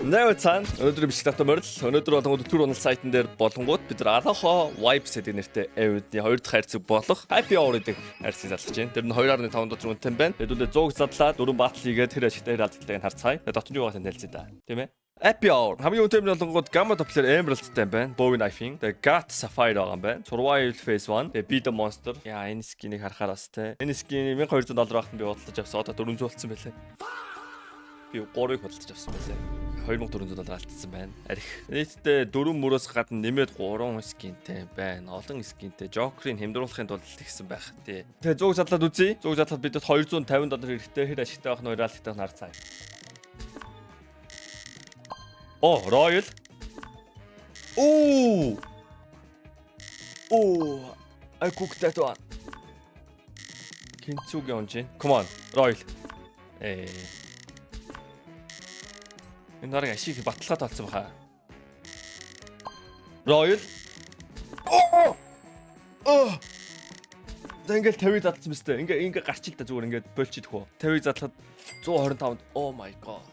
Нээвцэн өнөөдөр бичлэг автоморил өнөөдөр болон өдөр унал сайтн дээр болонгууд бид нар Aloha Vibes гэдэг нэртэй эвдний 2 дахь хайрцаг болох Happy Hour гэдэг хайрцаг залж байна. Тэр нь 2.5 доллар үнэтэй байна. Хэдүүлээ 100 задлаа 4 батл хийгээд тэр ашигтай алдалтайг нь харцгаая. Тэгээд дотны юу гатан хэлцээ да. Тийм ээ. Happy Hour хамгийн үнэтэй болонгууд Gamma Doppler Emerald-тай байна. Bowie Knifing. Тэгээд Gat Sapphire байгаа юм байна. Survival Phase 1. Тэгээд Beat the Monster. Яа энэ скинийг харахаар бас те. Энэ скины $1200 байхад би бодлож авсан. Одоо 400 болсон байлаа. Би 3-ыг бодлож авсан байлаа. $2400 алдсан байна. Арих. Нийтдээ 4 мөрөөс гадна нэмээд 3 скинтэй байна. Олон скинтэй Joker-ийн хямдруулахын тулд тэгсэн байх тий. Тэгээ 100 задлаад үзье. 100 задлаад бидэд $250 хэрэгтэй. Хэр ашигтай байх нь реалитайг харцгаая. Оо, Royal. Оо. I cooked that one. Kintsugi onjin. Come on, Royal. Энэ нарыг ашиг баталгаад болсон баха. Royal. За ингээл 50 задлсан мэт. Ингээ гарч ил та зүгээр ингээд болчих хөө. 50 задлахад 125. Oh my god.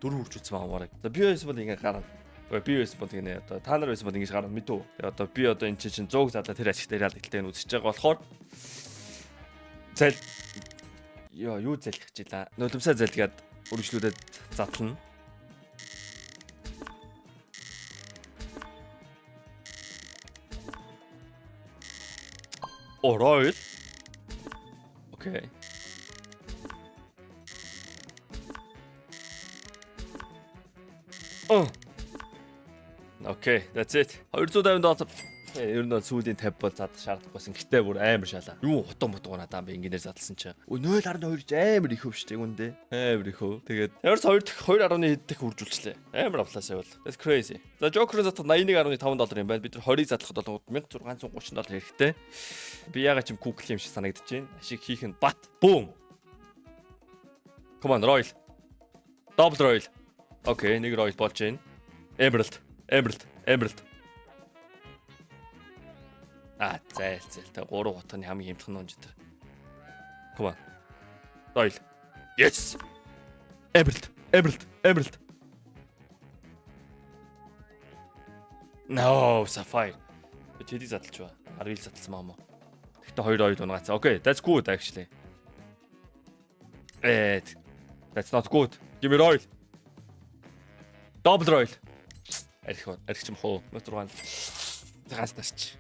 4 үрж үзсэн баамаараа. За би байсан бол ингээ гарна. Би байсан бол гинэ одоо та нар байсан бол ингэж гарна мэдв. Тэгээ одоо би одоо энэ чинь 100 задлаа тэр ашигтай ялгалтайг нь үзэж байгаа болохоор зал юу залхиж чила. Нулимсаа залгаад үргэлжлүүлээд задлана. Oh, Royal. Okay. Okay, that's it. $250. Ер нь сүүлийн 50 бол зад шаардлагагүйсэн. Гэтэ бүр амар шалаа. Юу хутан бутгуу надаа би ингээнээр задлсан чи. 0.2 ч амар их хөв штэ гүндээ. Амар их хөв. Тэгээд ямар ч 2.1 дэх үржүүлчлээ. Амар авлаасаа бол. That's crazy. За Joker-ын задлах $81.5 юм байна. Бид нар 20 задлахад бол $1630 хэрэгтэй. Би ягаад ч юм Google юм шиг санагдаж байна. Ашиг хийх нь бат. Boom. Come on, Royal. Double Royal. Okay, нэг Royal болж байна. Emerald. Зээл. Тэ 3 утганы хамгийн хямдхан нунж дээр. Come on. Royal. Yes. Emerald. No, Sapphire. Тэдий задлж ба. 10 задлсан маа мó. Тэгтээ 2 Royal унгаацсан. Okay, that's good actually. That's not good. Give me Royal. Double Royal. Арих чим хоо. Мотор 6. Загаас тасч.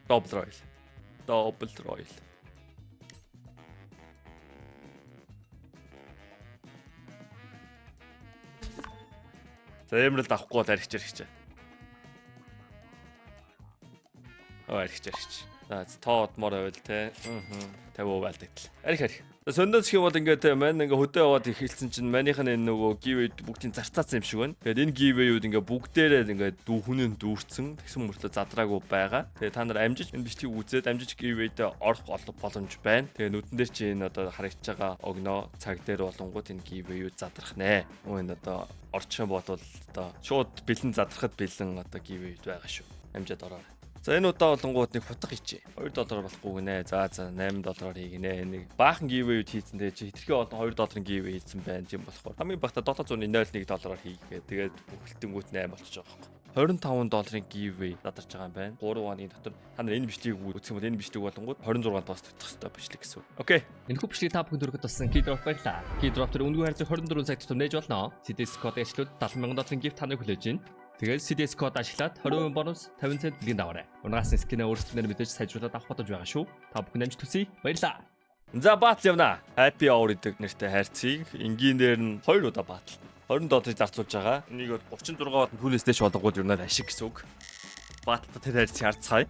Double Royal. За Emerald авахгүй бол арихч. Арихч. За тоод мор байвал те. 50% алдагтал. Арих. Сөндөөс их бол ингээд мань ингээ хөдөө яваад ихэлсэн чинь манийх нь энэ нөгөө giveaway бүгдийн зарцаасан юм шиг байна. Тэгээд энэ giveaway-ууд ингээ бүгдээрээ ингээ хүнэн дүүрсэн тэгсэн мөртлөө задраагүй байгаа. Тэгээд та нар амжиж энэ бичлэгийг үзээд амжиж giveaway-д орох боломж байна. Тэгээд нүдэн дээр чи энэ одоо харагдаж байгаа огноо цаг дээр болонгууд энэ giveaway-үүд задрах нэ. Энэ одоо орчих юм бол одоо шууд бэлэн задрахад бэлэн одоо giveaway-д байгаа шүү. Амжаад ороо. За энэ удаа болонгууд нэг хутга хийчээ. $2 болохгүй гинэ. За $8 хийгнэ. Нэг баахан giveaway хийсэн. Тэгээ чи хитрхи олон $2 giveaway хийсэн байна. Тийм болохоор хамгийн багта $701 хийгээ. Тэгээд бүхэлдэнгүүт 8 болчих жоох байхгүй. $25 giveaway задарч байгаа юм байна. 3 оны дотор та нар энэ бичлэгийг үзэх юм бол энэ бичлэг болонгууд 26 пост өгөх хэрэгтэй бичлэг гэсэн. Окей. Энэхүү бичлэгийг та бүхэнд хүргэхэд болсон Keydrop баярлалаа. Keydrop тэр үнэгүй харьцаг 24 цаг тутам нээж болно. CDS код ажиглаад $70,000 gift таныг хүлээж байна. Тэгээд CDS код ашиглаад 20% бонус 50 цент бэлгийн даваарай. Унагаасны скинээ өөрсдөө мэдээж сайжруулаад авах бодож байгаа шүү. Та бүхэн амжилт хүсье. Баярлалаа. За батл явна. Happy Hour гэдэг нэртэй хайрцгийг энгийнээр нь 2 удаа батл. $20 зарцуулж байгаа. Энийг 36 батл хүлээс дэш болгоод юу нээр ашиг гэсэн үг. Батлаа тэр хайрцгийг харцгаая.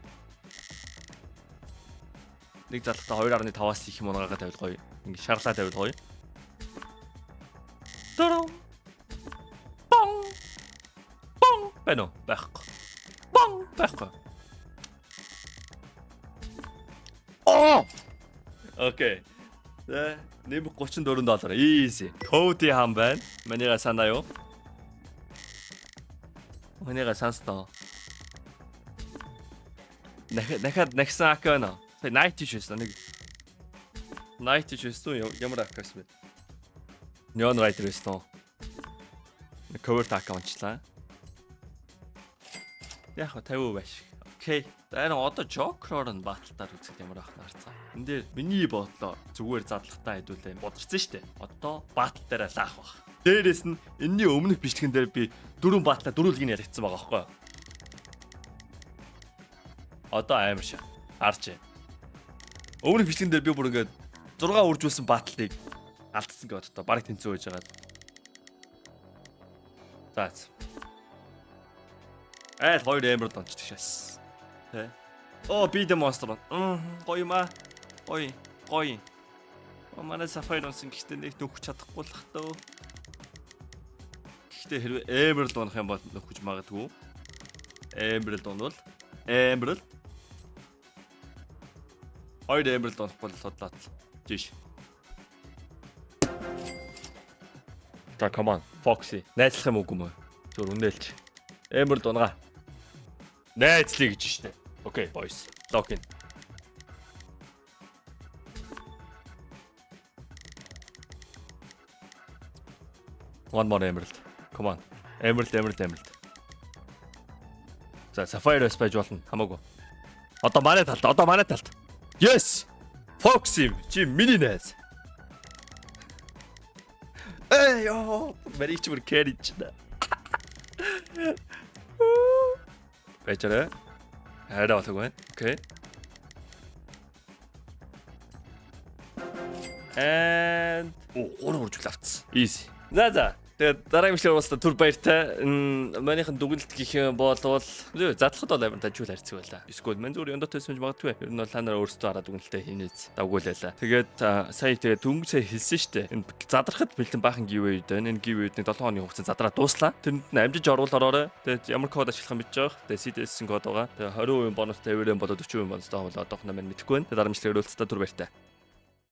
Нэг залхтаа 2.5-аас их юм унаагаа тавил гоё. Ингээ шарлаа тавил гоё. Дөрөв. Бэно байхгүй. Байхгүй. Окей. За нэм $34. Easy. Cody хам байна. Манайга санаа юу? Манайга санстаа. Дахиад нагсан ак байна. Сая 90 шээсэн нэг 90 шээсэн ямар акас бэ? Neon Rider байсан. Cover аккаунтлаа. Яг 50% байш. Окей. За энэ одоо Joker-оор нь баталтаар үзэх ямар байх нарцаа. Энд дээр миний бодлоо зүгээр задлахтаа хэдүүлээ бодорсон шүү дээ. Одоо батал дээр лаах баг. Дээрээс нь энэний өмнөх бичлэгэн дээр би 4 батлаа дөрүүлгийг яригдсан байгаа байхгүй юу? Одоо амар шаа. Арч. Өмнөх бичлэгэн дээр би бүр ингээд 6 үржүүлсэн батлыг алдсан гэж боддоо. Бараг тэнцүү байж байгаа. За. Айл 2 амар дончдаг шээс. Тэ. Оо би дэ монстер. Гоё маа. Гоё. Манай Sapphire онсон гэхдээ нэг нөхөж чадахгүй л хах таа. Гэхдээ хэрвээ Emerald унах юм бол нөхөж магадгүй. Emerald унвал Emerald. Хоёр Emerald унахгүй л судлаад. Жиш. За come on. Foxy. Найзлах юм үгүй мө? Зүр үнэлж. Emerald унгаа. Найзлий гэж штэ. Окей, boys. Lock in. One more Emerald. Come on. Emerald. За, Sapphire-с байж болно. Хамаагүй. Одоо манай талд. Yes! Foxy, чи миний найз. Эй, ёо, мэрич бүр кэрич да. Бэчэрэ. Хайраа болог байна. Окей. And гурван үржил авцсан. Easy. За. Тэгээд дараагийн бичлэг уусна түр баяртай. Манийхэн дүгнэлт гэх юм болвол задлахад бол амар тажиул харьцаг байла. Эсвэл мань зүгээр өндөртэй сумж магадгүй. Ер нь бол та нараа өөрсдөө хараа дүгнэлтээ хийнээс давгууллаа. Тэгээд сая дөнгөж сая хэлсэн штэ. Энэ задрахад бэлтэн баахан гівээ үед энэ гівээ үед 7 хоногийн хугацаанд задраа дууслаа. Тэрэнд нь амжиж оруулаад ороорой. Тэгээд ямар код ашиглах юм бич байгаа. Тэгээд CDS-ийн код байгаа. Тэгээд 20% бонус 50% болоод 40% бонустай бол одоохондоо маань мэдэхгүй байна. Тэгээд дараа бичлэг өрөөлцөд түр баяртай.